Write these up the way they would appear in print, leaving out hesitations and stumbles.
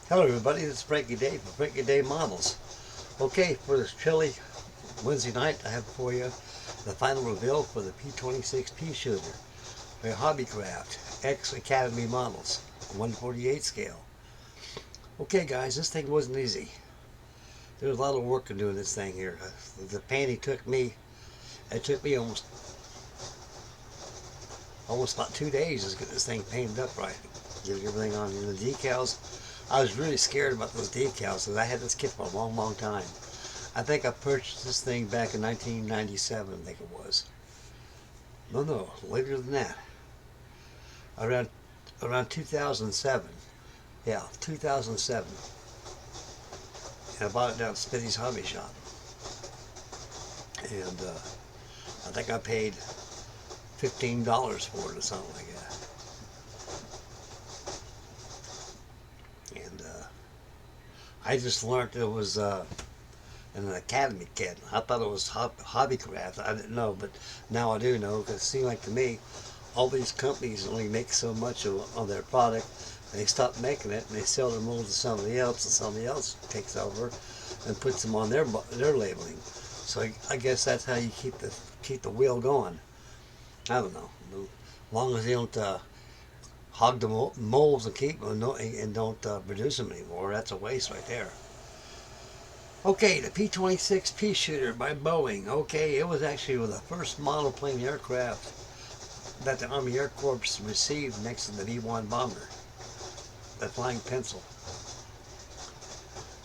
Hello everybody, this is Frankie Day for Frankie Day Models. Okay, for this chilly Wednesday night, I have for you the final reveal for the P26 Peashooter, a Hobbycraft X Academy Models, 1/48 scale. Okay guys, this thing wasn't easy. There was a lot of work in doing this thing here. The painting took me almost about 2 days to get this thing painted up right. Get everything on the decals. I was really scared about those decals because I had this kit for a long time. I think I purchased this thing back in 1997, I think it was. No, later than that. Around 2007. Yeah, 2007. And I bought it down at Smitty's Hobby Shop. And I think I paid $15 for it or something like that. And I just learned it was an Academy kit. I thought it was Hobbycraft. I didn't know, but now I do know, because it seemed like to me all these companies only make so much of their product. They stop making it and they sell their molds to somebody else, and somebody else takes over and puts them on their labeling. So I guess that's how you keep the wheel going. I don't know. As long as they don't hog the molds and keep them and don't produce them anymore, that's a waste right there. Okay, the P-26 Peashooter by Boeing. Okay, it was actually the first monoplane aircraft that the Army Air Corps received next to the B-1 bomber, the Flying Pencil.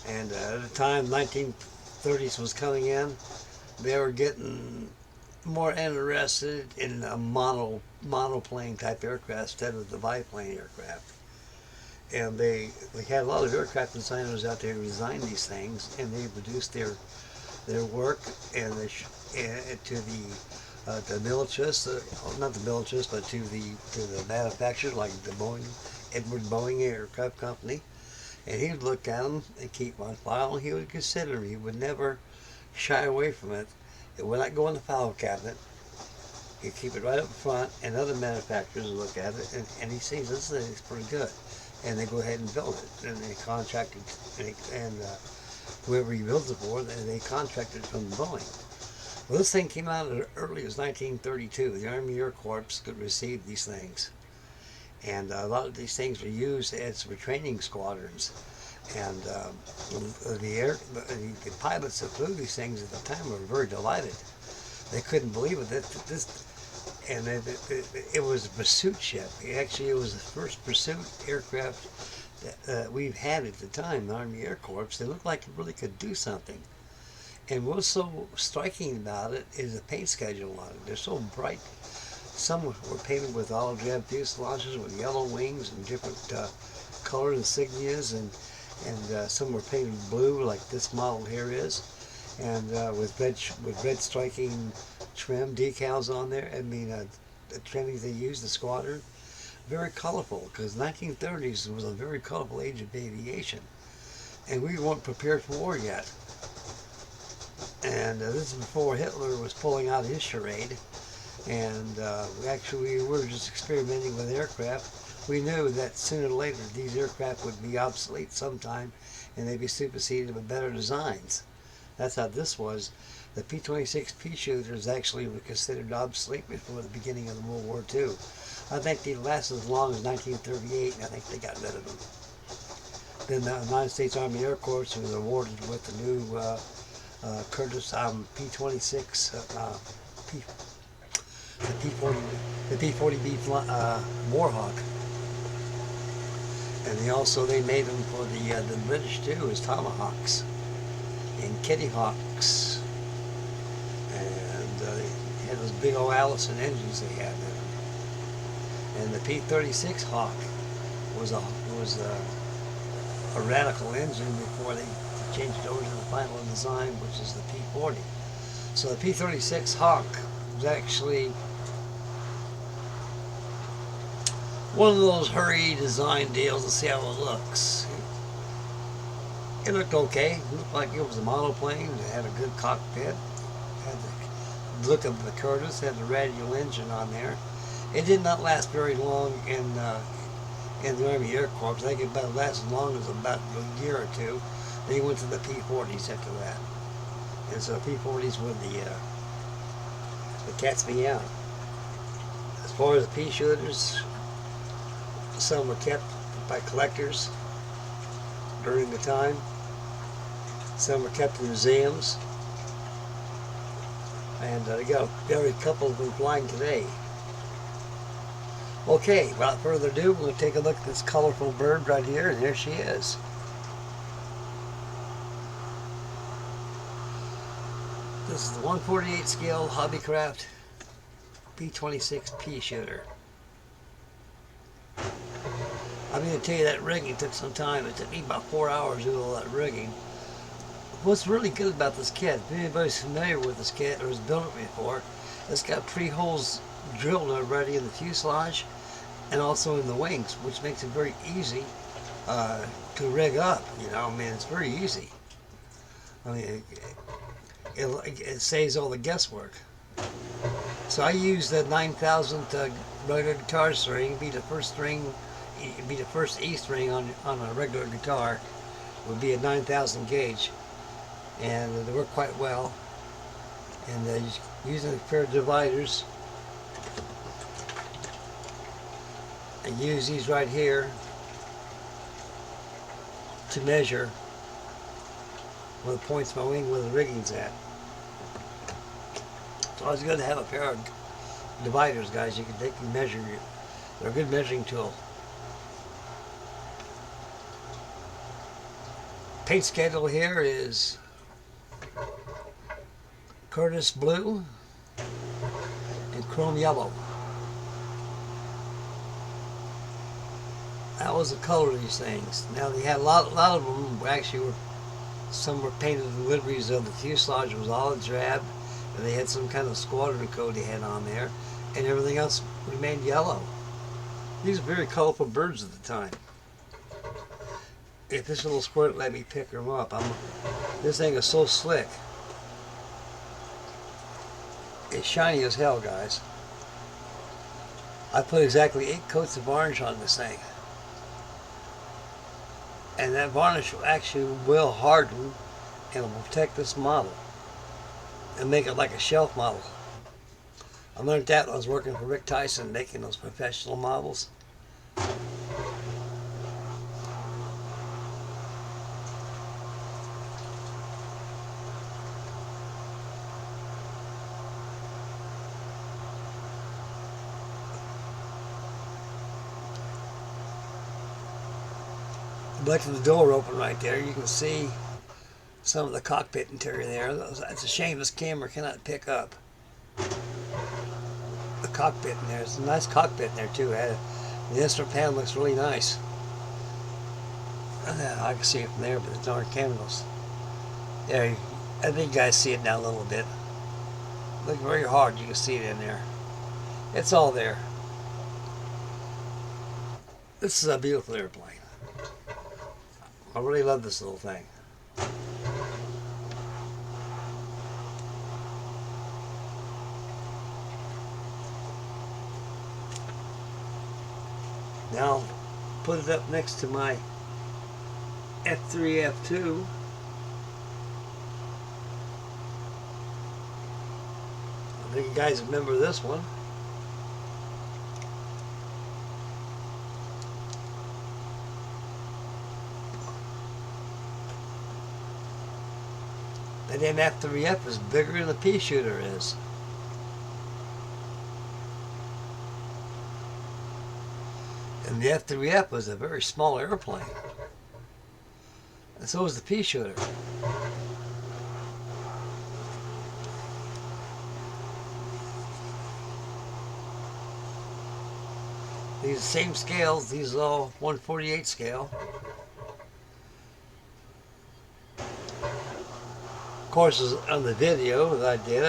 And at the time, 1930s was coming in, they were getting more interested in a monoplane type aircraft instead of the biplane aircraft. And they had a lot of aircraft designers out there who designed these things, and they produced their work and to the militarists, not the militarists, but to the manufacturers like the Edward Boeing Aircraft Company. And he would look at them and keep on file, and he would consider them. He would never shy away from it. It would not go in the file cabinet. He'd keep it right up front, and other manufacturers would look at it, and he sees this thing is pretty good. And they go ahead and build it. And they contracted, and whoever he builds it for, they contracted from Boeing. Well, this thing came out as early as 1932. The Army Air Corps could receive these things. And a lot of these things were used as for training squadrons. And the pilots that flew these things at the time were very delighted. They couldn't believe it. It was a pursuit ship. Actually, it was the first pursuit aircraft that we've had at the time, the Army Air Corps. They looked like it really could do something. And what's so striking about it is the paint schedule on it. They're so bright. Some were painted with olive drab fuselages with yellow wings and different color insignias, and some were painted blue, like this model here is, and with red striking trim decals on there. I mean, the trimmings they used, the squadron, very colorful, because 1930s was a very colorful age of aviation, and we weren't prepared for war yet. And this is before Hitler was pulling out his charade. And we were just experimenting with aircraft. We knew that sooner or later these aircraft would be obsolete sometime, and they'd be superseded with better designs. That's how this was. The P-26 Peashooters actually were considered obsolete before the beginning of the World War II. I think they lasted as long as 1938, and I think they got rid of them. Then the United States Army Air Corps was awarded with the new Curtiss P-26 the P-40B Warhawk, and they made them for the British too as Tomahawks and Kitty Hawks, and they had those big old Allison engines they had in them. And the P-36 Hawk was a radical engine before they changed it over to the final design, which is the P-40. So the P-36 Hawk was actually one of those hurry design deals to see how it looks. It looked okay. It looked like it was a monoplane. It had a good cockpit. Had the look of the Curtiss. Had the radial engine on there. It did not last very long in the Army Air Corps. They could about last as long as about a year or two. Then he went to the P-40s after that. And so P-40s were the cat's meow. As far as the pea shooters, some were kept by collectors during the time. Some were kept in museums. And they got a couple of them flying today. Okay, without further ado, we're going to take a look at this colorful bird right here, and there she is. This is the 1/48 scale Hobbycraft P-26 pea shooter. I'm going to tell you that rigging took some time. It took me about 4 hours to do all that rigging. What's really good about this kit, if anybody's familiar with this kit or has built it before, it's got pre-holes drilled already in the fuselage and also in the wings, which makes it very easy to rig up. You know, I mean, it's very easy. I mean, it saves all the guesswork. So I use the 9,000 regular guitar string. Be the first string, be the first E string on a regular guitar. Would be a 9,000 gauge, and they work quite well. And using a pair of dividers, I use these right here to measure where the points my wing, where the rigging's at. So it's good to have a pair of dividers, guys. They can measure you. They're a good measuring tool. Paint schedule here is Curtis blue and chrome yellow. That was the color of these things. Now they had a lot of them actually were, some were painted in liveries of the fuselage was olive drab, and they had some kind of squadron code they had on there, and everything else remained yellow. These are very colorful birds at the time. If this little squirt let me pick them up, this thing is so slick. It's shiny as hell, guys. I put exactly 8 coats of varnish on this thing. And that varnish actually will harden and will protect this model and make it like a shelf model. I learned that when I was working for Rick Tyson making those professional models. Left the door open right there. You can see some of the cockpit interior there. It's a shame this camera cannot pick up the cockpit in there. It's a nice cockpit in there too. The instrument panel looks really nice. I can see it from there, but it's dark candles. There, I think you guys see it now a little bit. Look very hard. You can see it in there. It's all there. This is a beautiful airplane. I really love this little thing. Now, put it up next to my F3, F2. I think you guys remember this one. That damn F3F is bigger than the pea shooter is. And the F3F was a very small airplane. And so was the pea shooter. These same scales, these are all 1/48 scale. Of course, on the video that I did,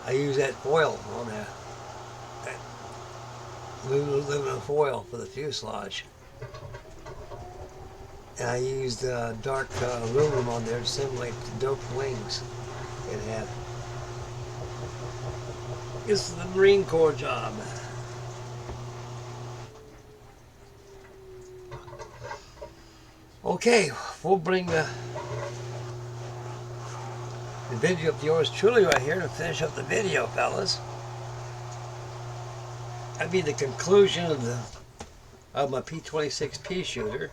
I used that foil on that aluminum foil for the fuselage, and I used dark aluminum on there to simulate the doped wings it had. This is the Marine Corps job. Okay, we'll bring the video up to yours truly right here to finish up the video, fellas. That'd be the conclusion of my P-26 Peashooter.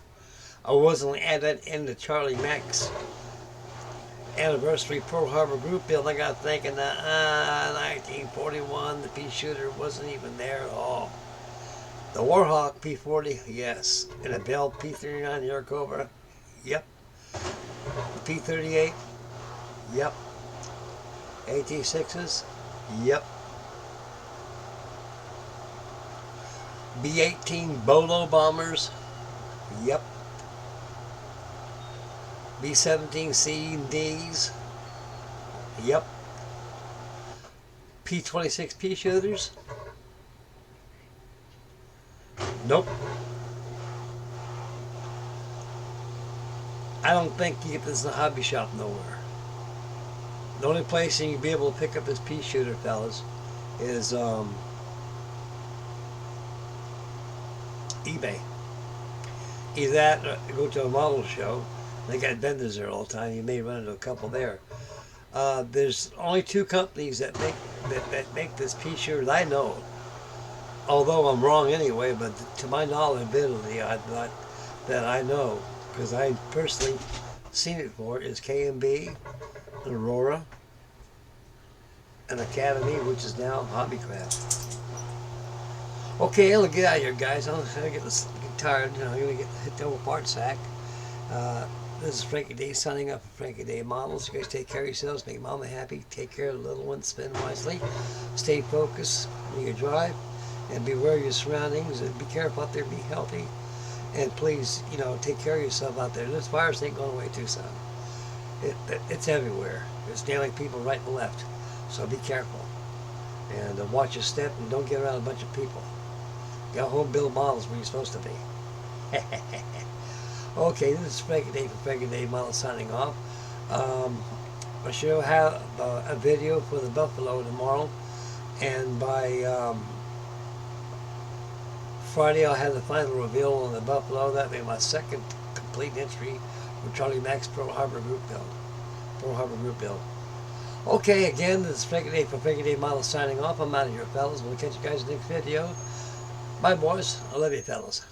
I wasn't added in the Charlie Mack's anniversary Pearl Harbor group build. I got thinking that 1941, the Peashooter wasn't even there at all. The Warhawk P-40, yes. And a Bell P-39 Yorkova, yep. The P-38, yep. AT-6s, yep. B-18 Bolo bombers, yep. B-17C and Ds, yep. P-26 Peashooters, nope. I don't think you get this in a hobby shop nowhere. The only place you can be able to pick up this Peashooter, fellas, is eBay. Either that or go to a model show. They got vendors there all the time. You may run into a couple there. There's only two companies that make this Peashooter that I know. Although I'm wrong anyway, but to my knowledge, ability, that I know, because I personally seen it for, is K&B, and Aurora, and Academy, which is now Hobbycraft. Okay, I'll get out of here, guys. I'm gonna get tired. I'm gonna hit the old part sack. This is Frankie Day signing up for Frankie Day Models. You guys take care of yourselves, make mama happy, take care of the little ones, spend wisely, stay focused when you drive, and beware of your surroundings, and be careful out there, be healthy, and please, take care of yourself out there. This virus ain't going away too soon. It's everywhere. It's nailing people right and left, so be careful, and watch your step, and don't get around a bunch of people. Go home, build models where you're supposed to be. Okay, this is Frankie Day from Frankie Day Model signing off. I should have a video for the Buffalo tomorrow, and by Friday I'll have the final reveal on the Buffalo. That'll be my second complete entry for Charlie Mack's Pearl Harbor group build. Okay, again, this is Frankie Day from Frankie Day Model signing off. I'm out of here, fellas. We'll catch you guys in the next video. Bye, boys. I love you, fellas.